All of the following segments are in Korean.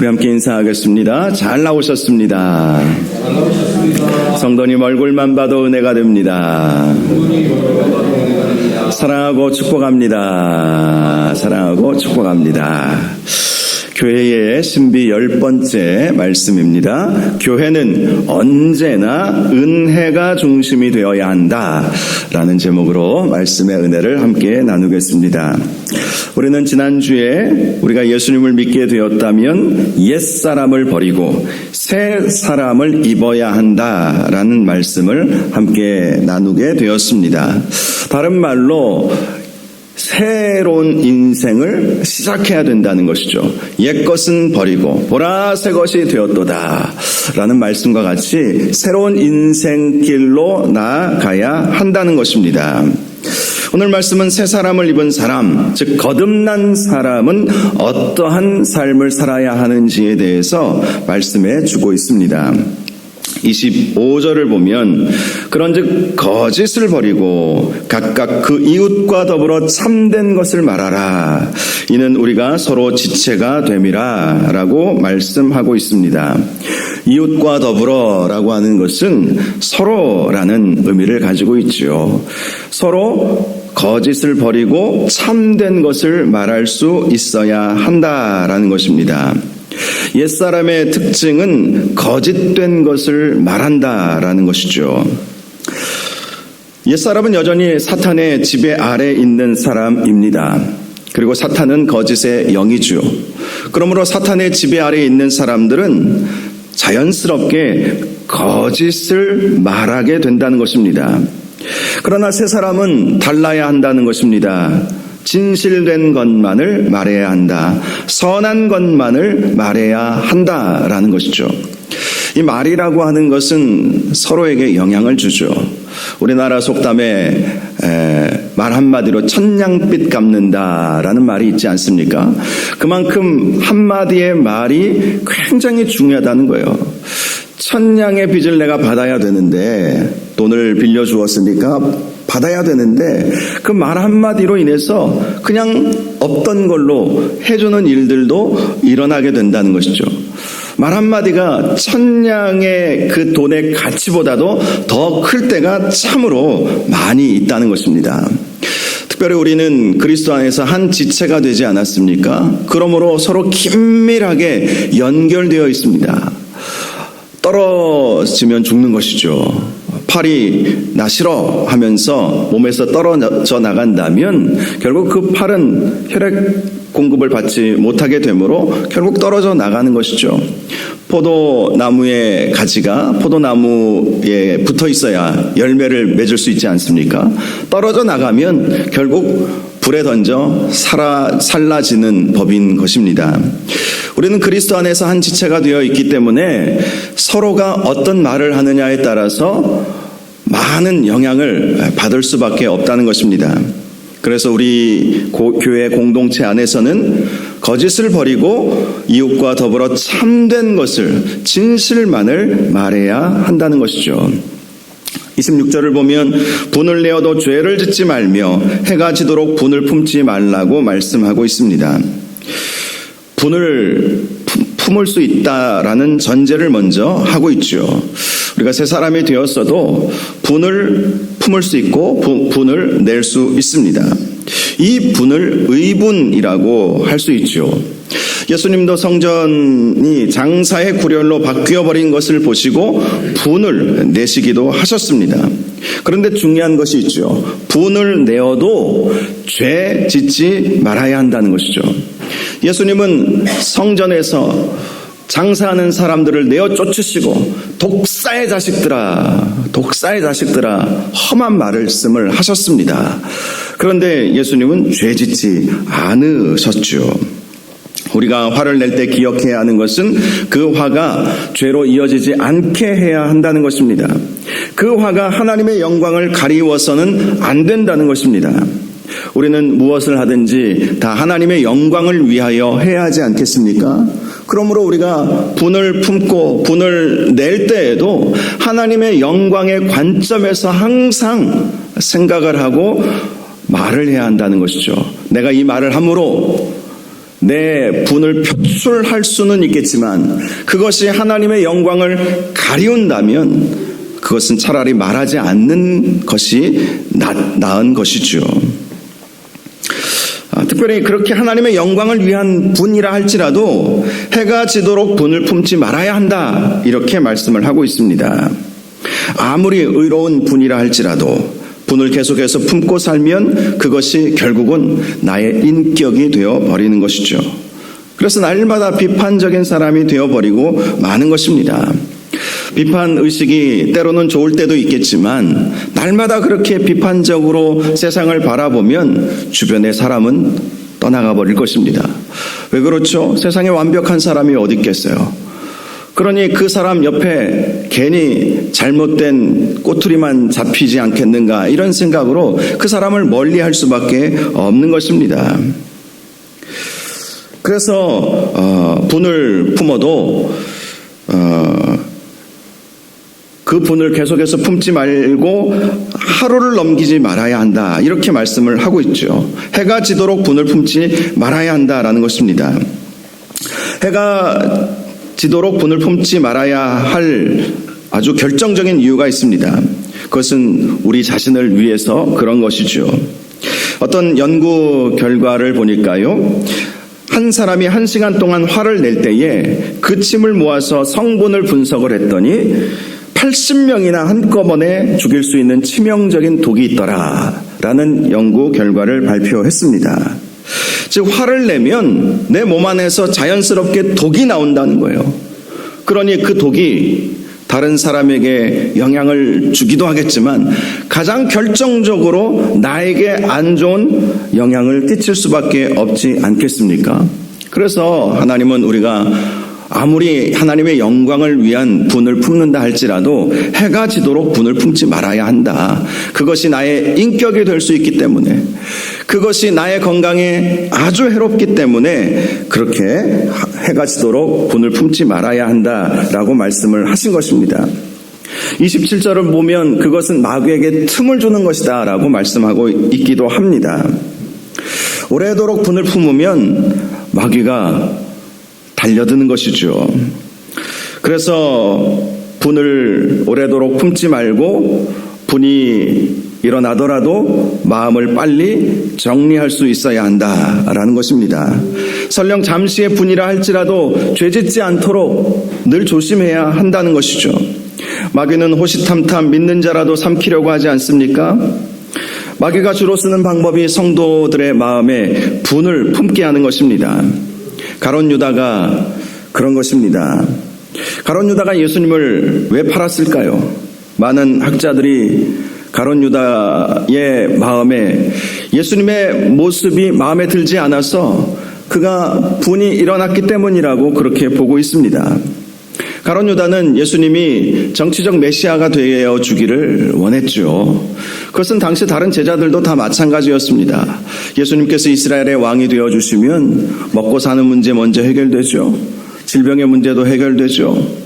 우리 함께 인사하겠습니다. 잘 나오셨습니다. 성도님 얼굴만 봐도 은혜가 됩니다. 사랑하고 축복합니다. 사랑하고 축복합니다. 교회의 신비 10번째 말씀입니다. 교회는 언제나 은혜가 중심이 되어야 한다 라는 제목으로 말씀의 은혜를 함께 나누겠습니다. 우리는 지난주에 우리가 예수님을 믿게 되었다면 옛사람을 버리고 새 사람을 입어야 한다라는 말씀을 함께 나누게 되었습니다. 다른 말로 새로운 인생을 시작해야 된다는 것이죠. 옛것은 버리고 보라 새 것이 되었도다 라는 말씀과 같이 새로운 인생길로 나아가야 한다는 것입니다. 오늘 말씀은 새 사람을 입은 사람, 즉 거듭난 사람은 어떠한 삶을 살아야 하는지에 대해서 말씀해 주고 있습니다. 25절을 보면 그런즉 거짓을 버리고 각각 그 이웃과 더불어 참된 것을 말하라. 이는 우리가 서로 지체가 됨이라 라고 말씀하고 있습니다. 이웃과 더불어 라고 하는 것은 서로라는 의미를 가지고 있죠. 서로 거짓을 버리고 참된 것을 말할 수 있어야 한다라는 것입니다. 옛사람의 특징은 거짓된 것을 말한다라는 것이죠. 옛사람은 여전히 사탄의 지배 아래 있는 사람입니다. 그리고 사탄은 거짓의 영이죠. 그러므로 사탄의 지배 아래 있는 사람들은 자연스럽게 거짓을 말하게 된다는 것입니다. 그러나 새 사람은 달라야 한다는 것입니다. 진실된 것만을 말해야 한다. 선한 것만을 말해야 한다라는 것이죠. 이 말이라고 하는 것은 서로에게 영향을 주죠. 우리나라 속담에 말 한마디로 천냥빚 갚는다라는 말이 있지 않습니까? 그만큼 한마디의 말이 굉장히 중요하다는 거예요. 천냥의 빚을 내가 받아야 되는데 돈을 빌려주었으니까 받아야 되는데 그 말 한마디로 인해서 그냥 없던 걸로 해주는 일들도 일어나게 된다는 것이죠. 말 한마디가 천냥의 그 돈의 가치보다도 더 클 때가 참으로 많이 있다는 것입니다. 특별히 우리는 그리스도 안에서 한 지체가 되지 않았습니까? 그러므로 서로 긴밀하게 연결되어 있습니다. 떨어지면 죽는 것이죠. 팔이 나 싫어 하면서 몸에서 떨어져 나간다면 결국 그 팔은 혈액 공급을 받지 못하게 되므로 결국 떨어져 나가는 것이죠. 포도나무의 가지가 포도나무에 붙어 있어야 열매를 맺을 수 있지 않습니까? 떨어져 나가면 결국 불에 던져 살라지는 법인 것입니다. 우리는 그리스도 안에서 한 지체가 되어 있기 때문에 서로가 어떤 말을 하느냐에 따라서 많은 영향을 받을 수밖에 없다는 것입니다. 그래서 우리 교회 공동체 안에서는 거짓을 버리고 이웃과 더불어 참된 것을, 진실만을 말해야 한다는 것이죠. 26절을 보면 분을 내어도 죄를 짓지 말며 해가 지도록 분을 품지 말라고 말씀하고 있습니다. 분을 품을 수 있다라는 전제를 먼저 하고 있죠. 우리가 새 사람이 되었어도 분을 품을 수 있고 분을 낼 수 있습니다. 이 분을 의분이라고 할 수 있죠. 예수님도 성전이 장사의 구렬로 바뀌어버린 것을 보시고 분을 내시기도 하셨습니다. 그런데 중요한 것이 있죠. 분을 내어도 죄 짓지 말아야 한다는 것이죠. 예수님은 성전에서 장사하는 사람들을 내어 쫓으시고 독사의 자식들아 험한 말씀을 하셨습니다. 그런데 예수님은 죄 짓지 않으셨죠. 우리가 화를 낼 때 기억해야 하는 것은 그 화가 죄로 이어지지 않게 해야 한다는 것입니다. 그 화가 하나님의 영광을 가리워서는 안 된다는 것입니다. 우리는 무엇을 하든지 다 하나님의 영광을 위하여 해야 하지 않겠습니까? 그러므로 우리가 분을 품고 분을 낼 때에도 하나님의 영광의 관점에서 항상 생각을 하고 말을 해야 한다는 것이죠. 내가 이 말을 함으로 내 분을 표출할 수는 있겠지만 그것이 하나님의 영광을 가리운다면 그것은 차라리 말하지 않는 것이 나은 것이죠. 특별히 그렇게 하나님의 영광을 위한 분이라 할지라도 해가 지도록 분을 품지 말아야 한다, 이렇게 말씀을 하고 있습니다. 아무리 의로운 분이라 할지라도 분을 계속해서 품고 살면 그것이 결국은 나의 인격이 되어버리는 것이죠. 그래서 날마다 비판적인 사람이 되어버리고 마는 것입니다. 비판 의식이 때로는 좋을 때도 있겠지만 날마다 그렇게 비판적으로 세상을 바라보면 주변의 사람은 떠나가 버릴 것입니다. 왜 그렇죠? 세상에 완벽한 사람이 어디 있겠어요? 그러니 그 사람 옆에 괜히 잘못된 꼬투리만 잡히지 않겠는가, 이런 생각으로 그 사람을 멀리할 수밖에 없는 것입니다. 그래서 분을 품어도 그 분을 계속해서 품지 말고 하루를 넘기지 말아야 한다, 이렇게 말씀을 하고 있죠. 해가 지도록 분을 품지 말아야 한다라는 것입니다. 해가 지도록 분을 품지 말아야 할 아주 결정적인 이유가 있습니다. 그것은 우리 자신을 위해서 그런 것이죠. 어떤 연구 결과를 보니까요, 한 사람이 1시간 동안 화를 낼 때에 그 침을 모아서 성분을 분석을 했더니 80명이나 한꺼번에 죽일 수 있는 치명적인 독이 있더라라는 연구 결과를 발표했습니다. 즉, 화를 내면 내 몸 안에서 자연스럽게 독이 나온다는 거예요. 그러니 그 독이 다른 사람에게 영향을 주기도 하겠지만 가장 결정적으로 나에게 안 좋은 영향을 끼칠 수밖에 없지 않겠습니까? 그래서 하나님은 우리가 아무리 하나님의 영광을 위한 분을 품는다 할지라도 해가 지도록 분을 품지 말아야 한다. 그것이 나의 인격이 될 수 있기 때문에, 그것이 나의 건강에 아주 해롭기 때문에 그렇게 해가 지도록 분을 품지 말아야 한다라고 말씀을 하신 것입니다. 27절을 보면 그것은 마귀에게 틈을 주는 것이다 라고 말씀하고 있기도 합니다. 오래도록 분을 품으면 마귀가 달려드는 것이죠. 그래서 분을 오래도록 품지 말고 분이 일어나더라도 마음을 빨리 정리할 수 있어야 한다라는 것입니다. 설령 잠시의 분이라 할지라도 죄짓지 않도록 늘 조심해야 한다는 것이죠. 마귀는 호시탐탐 믿는 자라도 삼키려고 하지 않습니까? 마귀가 주로 쓰는 방법이 성도들의 마음에 분을 품게 하는 것입니다. 가룟 유다가 그런 것입니다. 가룟 유다가 예수님을 왜 팔았을까요? 많은 학자들이 가룟 유다의 마음에 예수님의 모습이 마음에 들지 않아서 그가 분이 일어났기 때문이라고 그렇게 보고 있습니다. 가룟 유다는 예수님이 정치적 메시아가 되어 주기를 원했죠. 그것은 당시 다른 제자들도 다 마찬가지였습니다. 예수님께서 이스라엘의 왕이 되어 주시면 먹고 사는 문제 먼저 해결되죠. 질병의 문제도 해결되죠.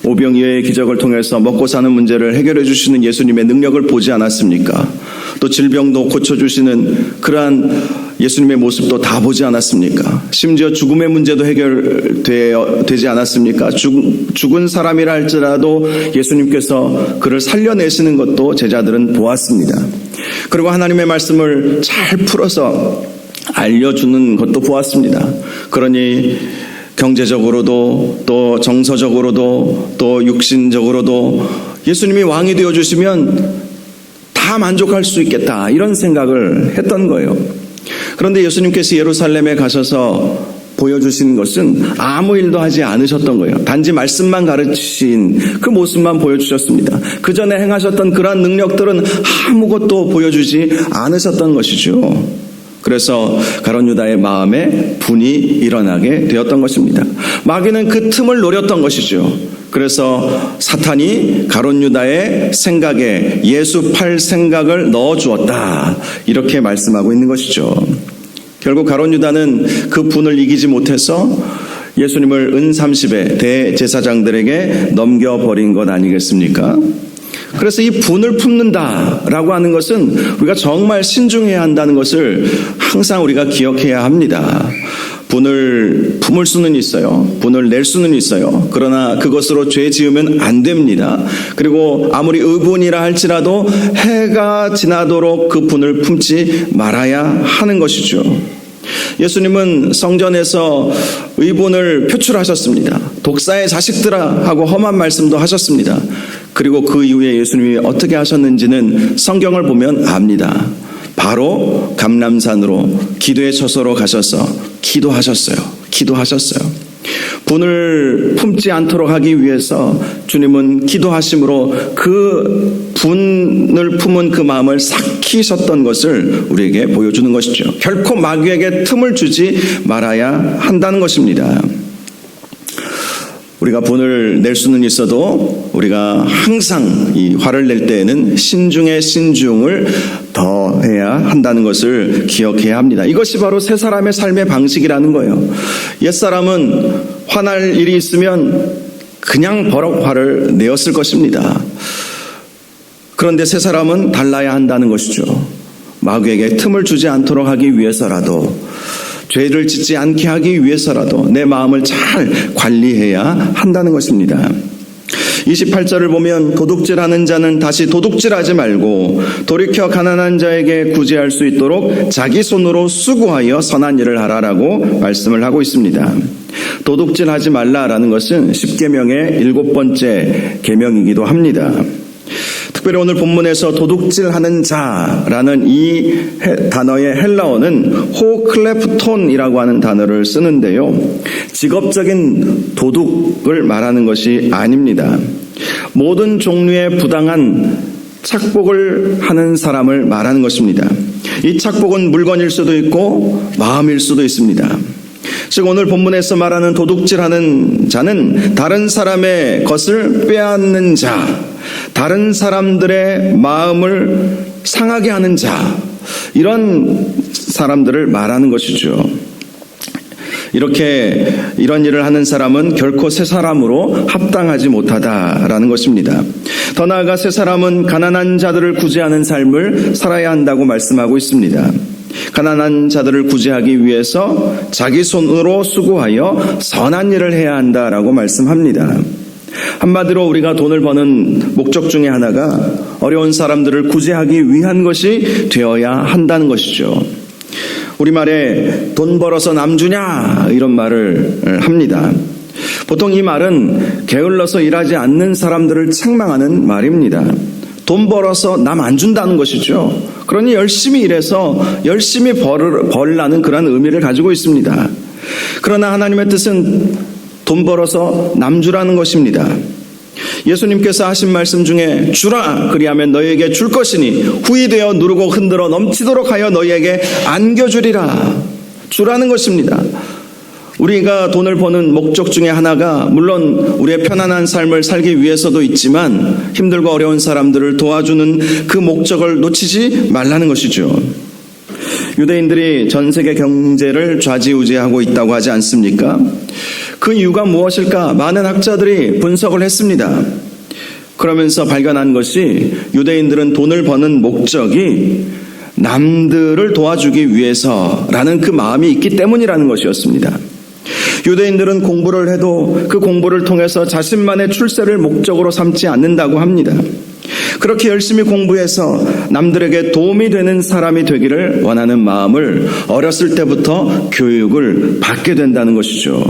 오병이어의 기적을 통해서 먹고 사는 문제를 해결해 주시는 예수님의 능력을 보지 않았습니까? 또 질병도 고쳐주시는 그러한 예수님의 모습도 다 보지 않았습니까? 심지어 죽음의 문제도 해결되지 않았습니까? 죽은 사람이라 할지라도 예수님께서 그를 살려내시는 것도 제자들은 보았습니다. 그리고 하나님의 말씀을 잘 풀어서 알려주는 것도 보았습니다. 그러니 경제적으로도 또 정서적으로도 또 육신적으로도 예수님이 왕이 되어주시면 다 만족할 수 있겠다, 이런 생각을 했던 거예요. 그런데 예수님께서 예루살렘에 가셔서 보여주신 것은 아무 일도 하지 않으셨던 거예요. 단지 말씀만 가르치신 그 모습만 보여주셨습니다. 그 전에 행하셨던 그러한 능력들은 아무것도 보여주지 않으셨던 것이죠. 그래서 가룟 유다의 마음에 분이 일어나게 되었던 것입니다. 마귀는 그 틈을 노렸던 것이죠. 그래서 사탄이 가룟 유다의 생각에 예수 팔 생각을 넣어주었다, 이렇게 말씀하고 있는 것이죠. 결국 가룟 유다는 그 분을 이기지 못해서 예수님을 은 30에 대제사장들에게 넘겨버린 것 아니겠습니까? 그래서 이 분을 품는다라고 하는 것은 우리가 정말 신중해야 한다는 것을 항상 우리가 기억해야 합니다. 분을 품을 수는 있어요. 분을 낼 수는 있어요. 그러나 그것으로 죄 지으면 안 됩니다. 그리고 아무리 의분이라 할지라도 해가 지나도록 그 분을 품지 말아야 하는 것이죠. 예수님은 성전에서 의분을 표출하셨습니다. 독사의 자식들아 하고 험한 말씀도 하셨습니다. 그리고 그 이후에 예수님이 어떻게 하셨는지는 성경을 보면 압니다. 바로 감람산으로 기도의 처소로 가셔서 기도하셨어요. 분을 품지 않도록 하기 위해서 주님은 기도하심으로 그 분을 품은 그 마음을 삭히셨던 것을 우리에게 보여주는 것이죠. 결코 마귀에게 틈을 주지 말아야 한다는 것입니다. 우리가 분을 낼 수는 있어도 우리가 항상 이 화를 낼 때에는 신중에 신중을 더해야 한다는 것을 기억해야 합니다. 이것이 바로 새 사람의 삶의 방식이라는 거예요. 옛사람은 화날 일이 있으면 그냥 버럭 화를 내었을 것입니다. 그런데 새 사람은 달라야 한다는 것이죠. 마귀에게 틈을 주지 않도록 하기 위해서라도, 죄를 짓지 않게 하기 위해서라도 내 마음을 잘 관리해야 한다는 것입니다. 28절을 보면 도둑질하는 자는 다시 도둑질하지 말고 돌이켜 가난한 자에게 구제할 수 있도록 자기 손으로 수고하여 선한 일을 하라라고 말씀을 하고 있습니다. 도둑질하지 말라라는 것은 10계명의 7번째 계명이기도 합니다. 특별히 오늘 본문에서 도둑질하는 자라는 이 단어의 헬라어는 호클레프톤이라고 하는 단어를 쓰는데요. 직업적인 도둑을 말하는 것이 아닙니다. 모든 종류의 부당한 착복을 하는 사람을 말하는 것입니다. 이 착복은 물건일 수도 있고 마음일 수도 있습니다. 즉 오늘 본문에서 말하는 도둑질하는 자는 다른 사람의 것을 빼앗는 자, 다른 사람들의 마음을 상하게 하는 자, 이런 사람들을 말하는 것이죠. 이런 일을 하는 사람은 결코 새 사람으로 합당하지 못하다라는 것입니다. 더 나아가 새 사람은 가난한 자들을 구제하는 삶을 살아야 한다고 말씀하고 있습니다. 가난한 자들을 구제하기 위해서 자기 손으로 수고하여 선한 일을 해야 한다라고 말씀합니다. 한마디로 우리가 돈을 버는 목적 중에 하나가 어려운 사람들을 구제하기 위한 것이 되어야 한다는 것이죠. 우리말에 돈 벌어서 남 주냐 이런 말을 합니다. 보통 이 말은 게을러서 일하지 않는 사람들을 책망하는 말입니다. 돈 벌어서 남 안 준다는 것이죠. 그러니 열심히 일해서 열심히 벌라는 그런 의미를 가지고 있습니다. 그러나 하나님의 뜻은 돈 벌어서 남 주라는 것입니다. 예수님께서 하신 말씀 중에 주라 그리하면 너희에게 줄 것이니 후히 되어 누르고 흔들어 넘치도록 하여 너희에게 안겨주리라. 주라는 것입니다. 우리가 돈을 버는 목적 중에 하나가 물론 우리의 편안한 삶을 살기 위해서도 있지만 힘들고 어려운 사람들을 도와주는 그 목적을 놓치지 말라는 것이죠. 유대인들이 전 세계 경제를 좌지우지하고 있다고 하지 않습니까? 그 이유가 무엇일까? 많은 학자들이 분석을 했습니다. 그러면서 발견한 것이 유대인들은 돈을 버는 목적이 남들을 도와주기 위해서라는 그 마음이 있기 때문이라는 것이었습니다. 유대인들은 공부를 해도 그 공부를 통해서 자신만의 출세를 목적으로 삼지 않는다고 합니다. 그렇게 열심히 공부해서 남들에게 도움이 되는 사람이 되기를 원하는 마음을 어렸을 때부터 교육을 받게 된다는 것이죠.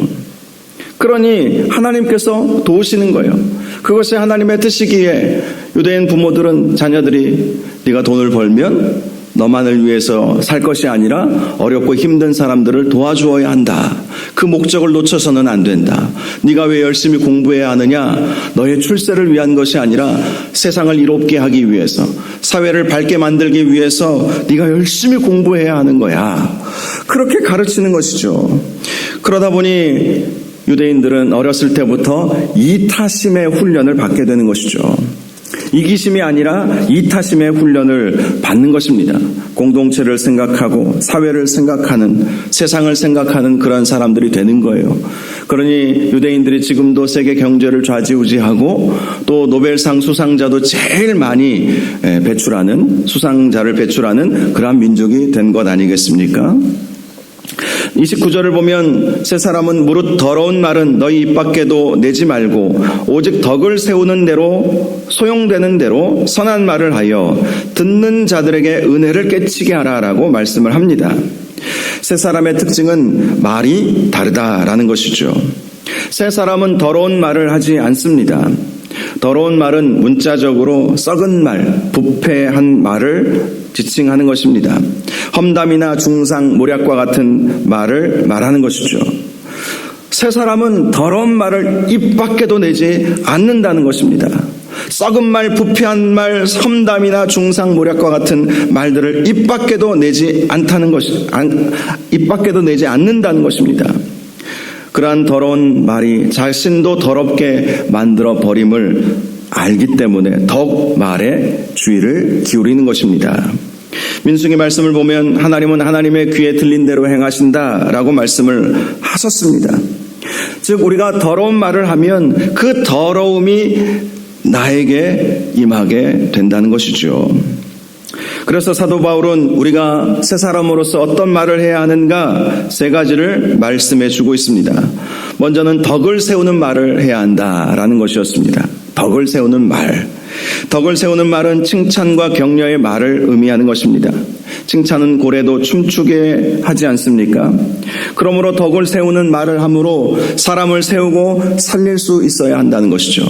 그러니 하나님께서 도우시는 거예요. 그것이 하나님의 뜻이기에 유대인 부모들은 자녀들이 네가 돈을 벌면 너만을 위해서 살 것이 아니라 어렵고 힘든 사람들을 도와주어야 한다. 그 목적을 놓쳐서는 안 된다. 네가 왜 열심히 공부해야 하느냐? 너의 출세를 위한 것이 아니라 세상을 이롭게 하기 위해서, 사회를 밝게 만들기 위해서 네가 열심히 공부해야 하는 거야. 그렇게 가르치는 것이죠. 그러다 보니 유대인들은 어렸을 때부터 이타심의 훈련을 받게 되는 것이죠. 이기심이 아니라 이타심의 훈련을 받는 것입니다. 공동체를 생각하고 사회를 생각하는, 세상을 생각하는 그런 사람들이 되는 거예요. 그러니 유대인들이 지금도 세계 경제를 좌지우지하고 또 노벨상 수상자도 제일 많이 수상자를 배출하는 그러한 민족이 된 것 아니겠습니까? 29절을 보면 세 사람은 무릇 더러운 말은 너희 입 밖에도 내지 말고 오직 덕을 세우는 대로 소용되는 대로 선한 말을 하여 듣는 자들에게 은혜를 끼치게 하라라고 말씀을 합니다. 세 사람의 특징은 말이 다르다라는 것이죠. 세 사람은 더러운 말을 하지 않습니다. 더러운 말은 문자적으로 썩은 말, 부패한 말을 지칭하는 것입니다. 험담이나 중상, 모략과 같은 말을 말하는 것이죠. 세 사람은 더러운 말을 입 밖에도 내지 않는다는 것입니다. 썩은 말, 부패한 말, 험담이나 중상, 모략과 같은 말들을 입 밖에도 내지 않는다는 것입니다. 그러한 더러운 말이 자신도 더럽게 만들어 버림을 알기 때문에 더욱 말에 주의를 기울이는 것입니다. 민수기 말씀을 보면 하나님은 하나님의 귀에 들린 대로 행하신다라고 말씀을 하셨습니다. 즉 우리가 더러운 말을 하면 그 더러움이 나에게 임하게 된다는 것이죠. 그래서 사도 바울은 우리가 새 사람으로서 어떤 말을 해야 하는가 세 가지를 말씀해 주고 있습니다. 먼저는 덕을 세우는 말을 해야 한다라는 것이었습니다. 덕을 세우는 말. 덕을 세우는 말은 칭찬과 격려의 말을 의미하는 것입니다. 칭찬은 고래도 춤추게 하지 않습니까? 그러므로 덕을 세우는 말을 함으로 사람을 세우고 살릴 수 있어야 한다는 것이죠.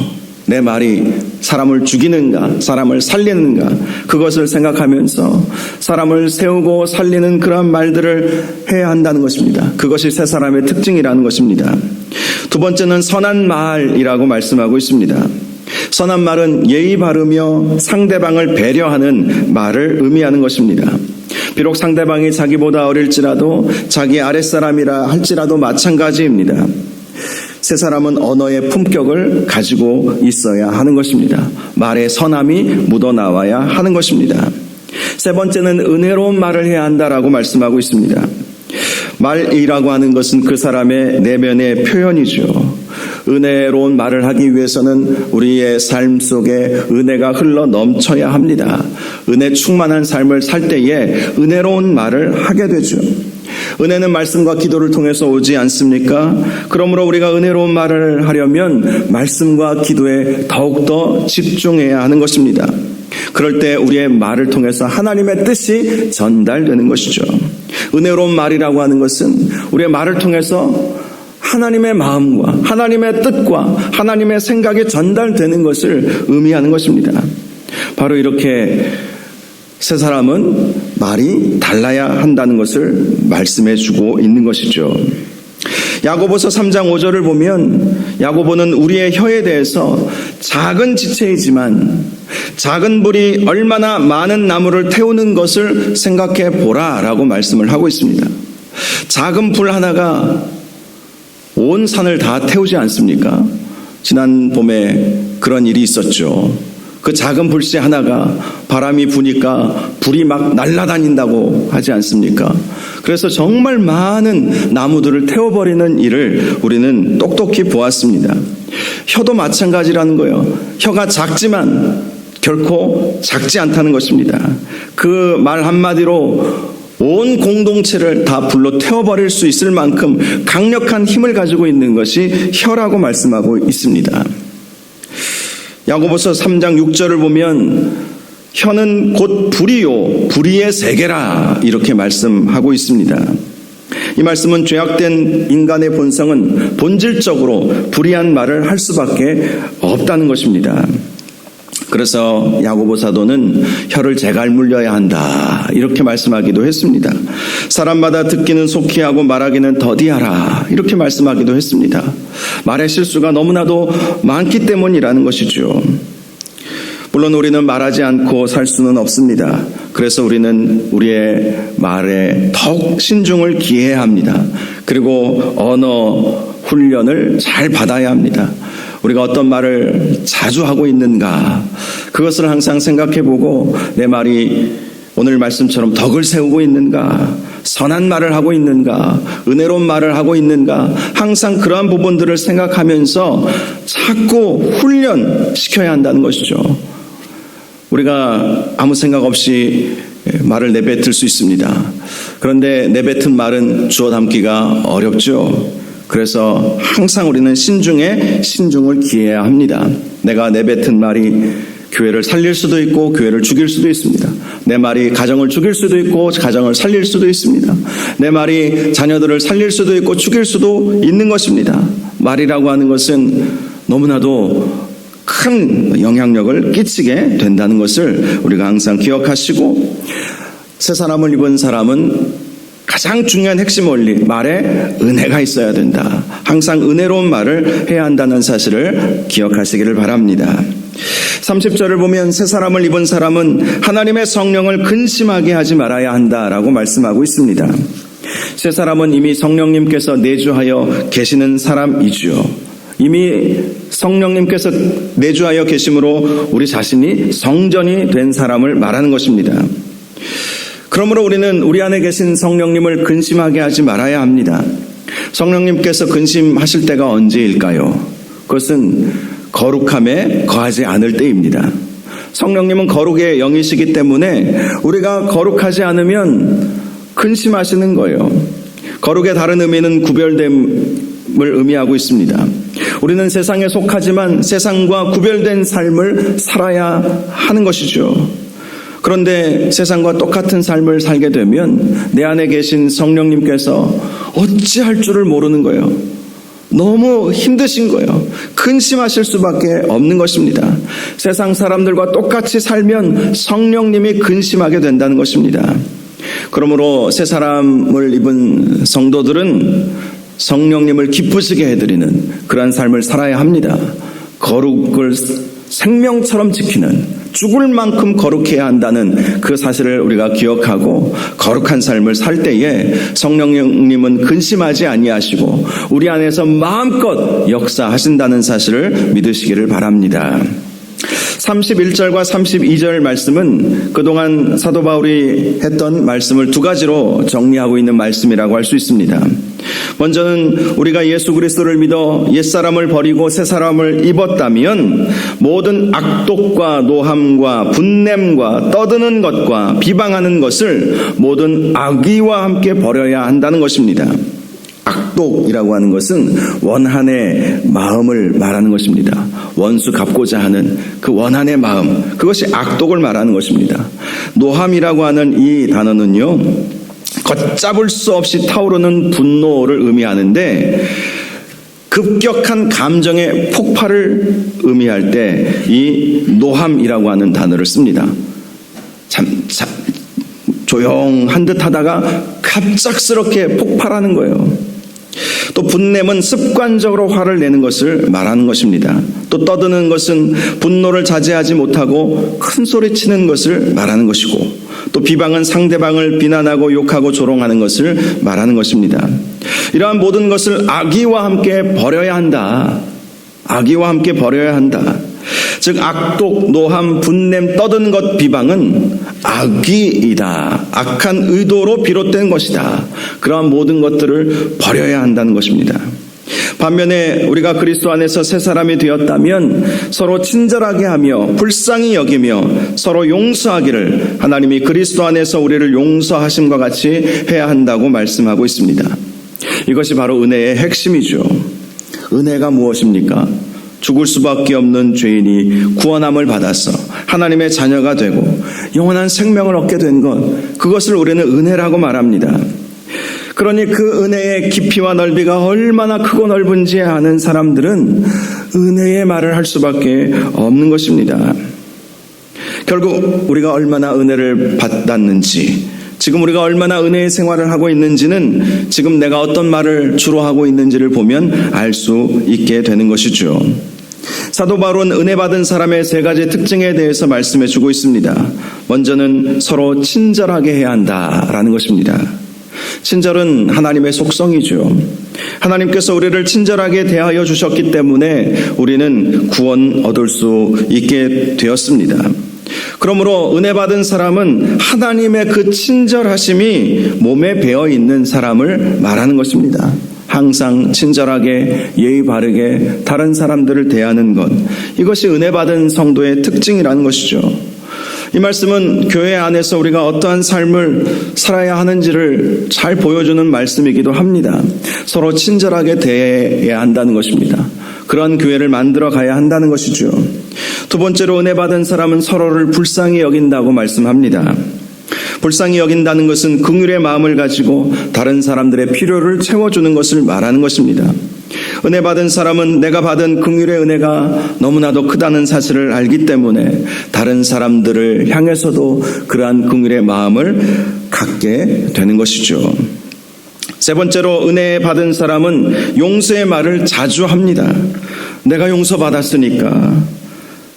내 말이 사람을 죽이는가, 사람을 살리는가, 그것을 생각하면서 사람을 세우고 살리는 그런 말들을 해야 한다는 것입니다. 그것이 세 사람의 특징이라는 것입니다. 두 번째는 선한 말이라고 말씀하고 있습니다. 선한 말은 예의 바르며 상대방을 배려하는 말을 의미하는 것입니다. 비록 상대방이 자기보다 어릴지라도 자기 아랫사람이라 할지라도 마찬가지입니다. 세 사람은 언어의 품격을 가지고 있어야 하는 것입니다. 말에 선함이 묻어나와야 하는 것입니다. 세 번째는 은혜로운 말을 해야 한다라고 말씀하고 있습니다. 말이라고 하는 것은 그 사람의 내면의 표현이죠. 은혜로운 말을 하기 위해서는 우리의 삶 속에 은혜가 흘러 넘쳐야 합니다. 은혜 충만한 삶을 살 때에 은혜로운 말을 하게 되죠. 은혜는 말씀과 기도를 통해서 오지 않습니까? 그러므로 우리가 은혜로운 말을 하려면 말씀과 기도에 더욱더 집중해야 하는 것입니다. 그럴 때 우리의 말을 통해서 하나님의 뜻이 전달되는 것이죠. 은혜로운 말이라고 하는 것은 우리의 말을 통해서 하나님의 마음과 하나님의 뜻과 하나님의 생각이 전달되는 것을 의미하는 것입니다. 바로 이렇게 세 사람은 말이 달라야 한다는 것을 말씀해 주고 있는 것이죠. 야고보서 3장 5절을 보면 야고보는 우리의 혀에 대해서 작은 지체이지만 작은 불이 얼마나 많은 나무를 태우는 것을 생각해 보라라고 말씀을 하고 있습니다. 작은 불 하나가 온 산을 다 태우지 않습니까? 지난 봄에 그런 일이 있었죠. 그 작은 불씨 하나가 바람이 부니까 불이 막 날아다닌다고 하지 않습니까? 그래서 정말 많은 나무들을 태워버리는 일을 우리는 똑똑히 보았습니다. 혀도 마찬가지라는 거예요. 혀가 작지만 결코 작지 않다는 것입니다. 그 말 한마디로 온 공동체를 다 불로 태워버릴 수 있을 만큼 강력한 힘을 가지고 있는 것이 혀라고 말씀하고 있습니다. 야고보서 3장 6절을 보면 혀는 곧 불이요 불의의 세계라 이렇게 말씀하고 있습니다. 이 말씀은 죄악된 인간의 본성은 본질적으로 불의한 말을 할 수밖에 없다는 것입니다. 그래서 야고보 사도는 혀를 제갈 물려야 한다 이렇게 말씀하기도 했습니다. 사람마다 듣기는 속히 하고 말하기는 더디하라 이렇게 말씀하기도 했습니다. 말의 실수가 너무나도 많기 때문이라는 것이죠. 물론 우리는 말하지 않고 살 수는 없습니다. 그래서 우리는 우리의 말에 더욱 신중을 기해야 합니다. 그리고 언어 훈련을 잘 받아야 합니다. 우리가 어떤 말을 자주 하고 있는가 그것을 항상 생각해보고 내 말이 오늘 말씀처럼 덕을 세우고 있는가 선한 말을 하고 있는가 은혜로운 말을 하고 있는가 항상 그러한 부분들을 생각하면서 자꾸 훈련시켜야 한다는 것이죠. 우리가 아무 생각 없이 말을 내뱉을 수 있습니다. 그런데 내뱉은 말은 주워 담기가 어렵죠. 그래서 항상 우리는 신중에 신중을 기해야 합니다. 내가 내뱉은 말이 교회를 살릴 수도 있고 교회를 죽일 수도 있습니다. 내 말이 가정을 죽일 수도 있고 가정을 살릴 수도 있습니다. 내 말이 자녀들을 살릴 수도 있고 죽일 수도 있는 것입니다. 말이라고 하는 것은 너무나도 큰 영향력을 끼치게 된다는 것을 우리가 항상 기억하시고, 새 사람을 입은 사람은 가장 중요한 핵심 원리, 말에 은혜가 있어야 된다. 항상 은혜로운 말을 해야 한다는 사실을 기억하시기를 바랍니다. 30절을 보면 새 사람을 입은 사람은 하나님의 성령을 근심하게 하지 말아야 한다라고 말씀하고 있습니다. 새 사람은 이미 성령님께서 내주하여 계시는 사람이지요. 이미 성령님께서 내주하여 계심으로 우리 자신이 성전이 된 사람을 말하는 것입니다. 그러므로 우리는 우리 안에 계신 성령님을 근심하게 하지 말아야 합니다. 성령님께서 근심하실 때가 언제일까요? 그것은 거룩함에 거하지 않을 때입니다. 성령님은 거룩의 영이시기 때문에 우리가 거룩하지 않으면 근심하시는 거예요. 거룩의 다른 의미는 구별됨을 의미하고 있습니다. 우리는 세상에 속하지만 세상과 구별된 삶을 살아야 하는 것이죠. 그런데 세상과 똑같은 삶을 살게 되면 내 안에 계신 성령님께서 어찌할 줄을 모르는 거예요. 너무 힘드신 거예요. 근심하실 수밖에 없는 것입니다. 세상 사람들과 똑같이 살면 성령님이 근심하게 된다는 것입니다. 그러므로 새 사람을 입은 성도들은 성령님을 기쁘시게 해드리는 그러한 삶을 살아야 합니다. 거룩을 생명처럼 지키는, 죽을 만큼 거룩해야 한다는 그 사실을 우리가 기억하고 거룩한 삶을 살 때에 성령님은 근심하지 아니하시고 우리 안에서 마음껏 역사하신다는 사실을 믿으시기를 바랍니다. 31절과 32절 말씀은 그동안 사도 바울이 했던 말씀을 두 가지로 정리하고 있는 말씀이라고 할 수 있습니다. 먼저는 우리가 예수 그리스도를 믿어 옛사람을 버리고 새사람을 입었다면 모든 악독과 노함과 분냄과 떠드는 것과 비방하는 것을 모든 악의와 함께 버려야 한다는 것입니다. 악독이라고 하는 것은 원한의 마음을 말하는 것입니다. 원수 갚고자 하는 그 원한의 마음, 그것이 악독을 말하는 것입니다. 노함이라고 하는 이 단어는요, 걷잡을 수 없이 타오르는 분노를 의미하는데 급격한 감정의 폭발을 의미할 때 이 노함이라고 하는 단어를 씁니다. 조용한 듯 하다가 갑작스럽게 폭발하는 거예요. 또 분냄은 습관적으로 화를 내는 것을 말하는 것입니다. 또 떠드는 것은 분노를 자제하지 못하고 큰 소리 치는 것을 말하는 것이고, 또 비방은 상대방을 비난하고 욕하고 조롱하는 것을 말하는 것입니다. 이러한 모든 것을 악의와 함께 버려야 한다. 악의와 함께 버려야 한다. 즉 악독, 노함, 분냄, 떠드는 것, 비방은 악의이다. 악한 의도로 비롯된 것이다. 그러한 모든 것들을 버려야 한다는 것입니다. 반면에 우리가 그리스도 안에서 새 사람이 되었다면 서로 친절하게 하며 불쌍히 여기며 서로 용서하기를 하나님이 그리스도 안에서 우리를 용서하심과 같이 해야 한다고 말씀하고 있습니다. 이것이 바로 은혜의 핵심이죠. 은혜가 무엇입니까? 죽을 수밖에 없는 죄인이 구원함을 받아서 하나님의 자녀가 되고 영원한 생명을 얻게 된 것, 그것을 우리는 은혜라고 말합니다. 그러니 그 은혜의 깊이와 넓이가 얼마나 크고 넓은지 아는 사람들은 은혜의 말을 할 수밖에 없는 것입니다. 결국 우리가 얼마나 은혜를 받았는지, 지금 우리가 얼마나 은혜의 생활을 하고 있는지는 지금 내가 어떤 말을 주로 하고 있는지를 보면 알 수 있게 되는 것이죠. 사도 바울은 은혜 받은 사람의 세 가지 특징에 대해서 말씀해 주고 있습니다. 먼저는 서로 친절하게 해야 한다라는 것입니다. 친절은 하나님의 속성이죠. 하나님께서 우리를 친절하게 대하여 주셨기 때문에 우리는 구원 얻을 수 있게 되었습니다. 그러므로 은혜 받은 사람은 하나님의 그 친절하심이 몸에 배어 있는 사람을 말하는 것입니다. 항상 친절하게 예의 바르게 다른 사람들을 대하는 것, 이것이 은혜 받은 성도의 특징이라는 것이죠. 이 말씀은 교회 안에서 우리가 어떠한 삶을 살아야 하는지를 잘 보여주는 말씀이기도 합니다. 서로 친절하게 대해야 한다는 것입니다. 그런 교회를 만들어 가야 한다는 것이죠. 두 번째로 은혜 받은 사람은 서로를 불쌍히 여긴다고 말씀합니다. 불쌍히 여긴다는 것은 긍휼의 마음을 가지고 다른 사람들의 필요를 채워주는 것을 말하는 것입니다. 은혜 받은 사람은 내가 받은 긍휼의 은혜가 너무나도 크다는 사실을 알기 때문에 다른 사람들을 향해서도 그러한 긍휼의 마음을 갖게 되는 것이죠. 세 번째로 은혜 받은 사람은 용서의 말을 자주 합니다. 내가 용서받았으니까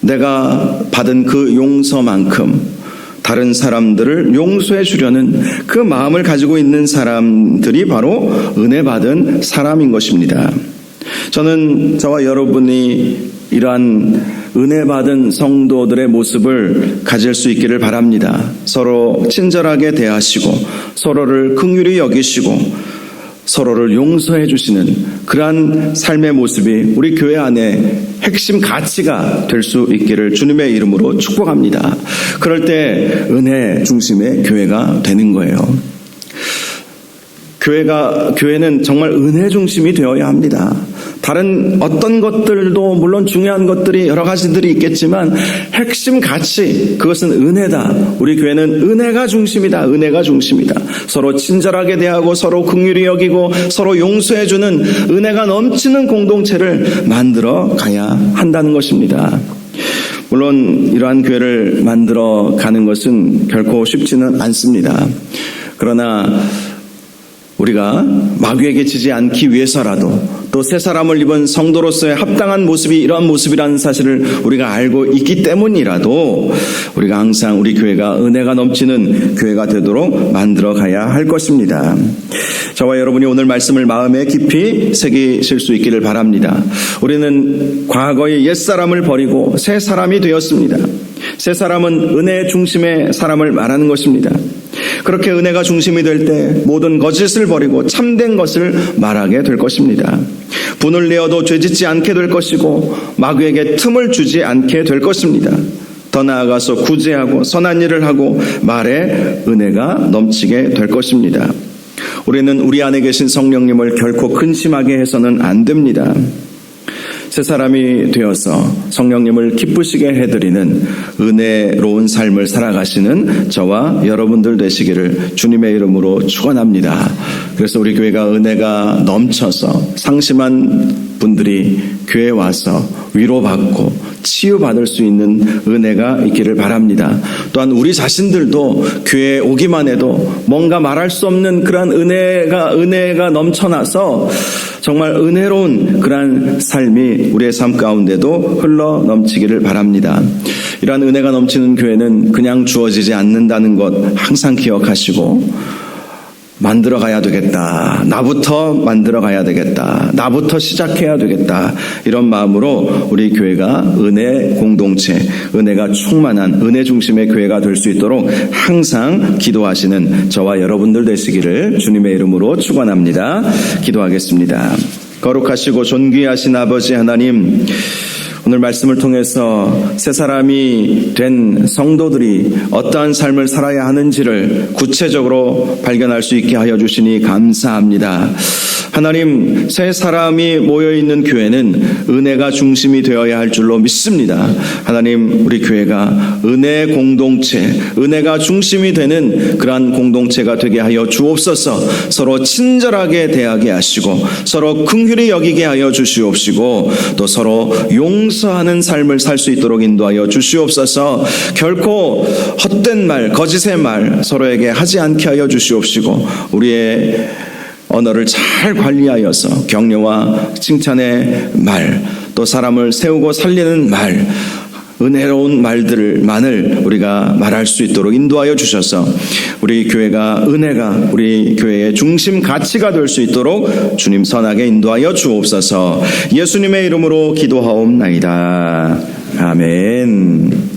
내가 받은 그 용서만큼 다른 사람들을 용서해 주려는 그 마음을 가지고 있는 사람들이 바로 은혜 받은 사람인 것입니다. 저는 저와 여러분이 이러한 은혜 받은 성도들의 모습을 가질 수 있기를 바랍니다. 서로 친절하게 대하시고 서로를 긍휼히 여기시고 서로를 용서해 주시는 그러한 삶의 모습이 우리 교회 안에 핵심 가치가 될 수 있기를 주님의 이름으로 축복합니다. 그럴 때 은혜 중심의 교회가 되는 거예요. 교회는 정말 은혜 중심이 되어야 합니다. 다른 어떤 것들도 물론 중요한 것들이 여러 가지들이 있겠지만 핵심 가치, 그것은 은혜다. 우리 교회는 은혜가 중심이다. 은혜가 중심이다. 서로 친절하게 대하고 서로 긍휼히 여기고 서로 용서해주는 은혜가 넘치는 공동체를 만들어 가야 한다는 것입니다. 물론 이러한 교회를 만들어 가는 것은 결코 쉽지는 않습니다. 그러나 우리가 마귀에게 지지 않기 위해서라도 또 새 사람을 입은 성도로서의 합당한 모습이 이러한 모습이라는 사실을 우리가 알고 있기 때문이라도 우리가 항상 우리 교회가 은혜가 넘치는 교회가 되도록 만들어 가야 할 것입니다. 저와 여러분이 오늘 말씀을 마음에 깊이 새기실 수 있기를 바랍니다. 우리는 과거의 옛사람을 버리고 새 사람이 되었습니다. 새 사람은 은혜 중심의 사람을 말하는 것입니다. 그렇게 은혜가 중심이 될 때 모든 거짓을 버리고 참된 것을 말하게 될 것입니다. 분을 내어도 죄짓지 않게 될 것이고 마귀에게 틈을 주지 않게 될 것입니다. 더 나아가서 구제하고 선한 일을 하고 말에 은혜가 넘치게 될 것입니다. 우리는 우리 안에 계신 성령님을 결코 근심하게 해서는 안 됩니다. 새 사람이 되어서 성령님을 기쁘시게 해드리는 은혜로운 삶을 살아가시는 저와 여러분들 되시기를 주님의 이름으로 축원합니다. 그래서 우리 교회가 은혜가 넘쳐서 상심한 분들이 교회에 와서 위로받고 치유받을 수 있는 은혜가 있기를 바랍니다. 또한 우리 자신들도 교회에 오기만 해도 뭔가 말할 수 없는 그런 은혜가 넘쳐나서 정말 은혜로운 그러한 삶이 우리의 삶 가운데도 흘러 넘치기를 바랍니다. 이러한 은혜가 넘치는 교회는 그냥 주어지지 않는다는 것 항상 기억하시고 만들어 가야 되겠다. 나부터 만들어 가야 되겠다. 나부터 시작해야 되겠다. 이런 마음으로 우리 교회가 은혜 공동체, 은혜가 충만한 은혜 중심의 교회가 될 수 있도록 항상 기도하시는 저와 여러분들 되시기를 주님의 이름으로 축원합니다. 기도하겠습니다. 거룩하시고 존귀하신 아버지 하나님, 오늘 말씀을 통해서 새 사람이 된 성도들이 어떠한 삶을 살아야 하는지를 구체적으로 발견할 수 있게 하여 주시니 감사합니다. 하나님, 새 사람이 모여있는 교회는 은혜가 중심이 되어야 할 줄로 믿습니다. 하나님, 우리 교회가 은혜 공동체, 은혜가 중심이 되는 그러한 공동체가 되게 하여 주옵소서. 서로 친절하게 대하게 하시고 서로 긍휼히 여기게 하여 주시옵시고 또 서로 용서하는 삶을 살 수 있도록 인도하여 주시옵소서. 결코 헛된 말, 거짓의 말 서로에게 하지 않게 하여 주시옵시고 우리의 언어를 잘 관리하여서 격려와 칭찬의 말, 또 사람을 세우고 살리는 말, 은혜로운 말들만을 우리가 말할 수 있도록 인도하여 주셔서 우리 교회가 은혜가 우리 교회의 중심 가치가 될 수 있도록 주님 선하게 인도하여 주옵소서. 예수님의 이름으로 기도하옵나이다. 아멘.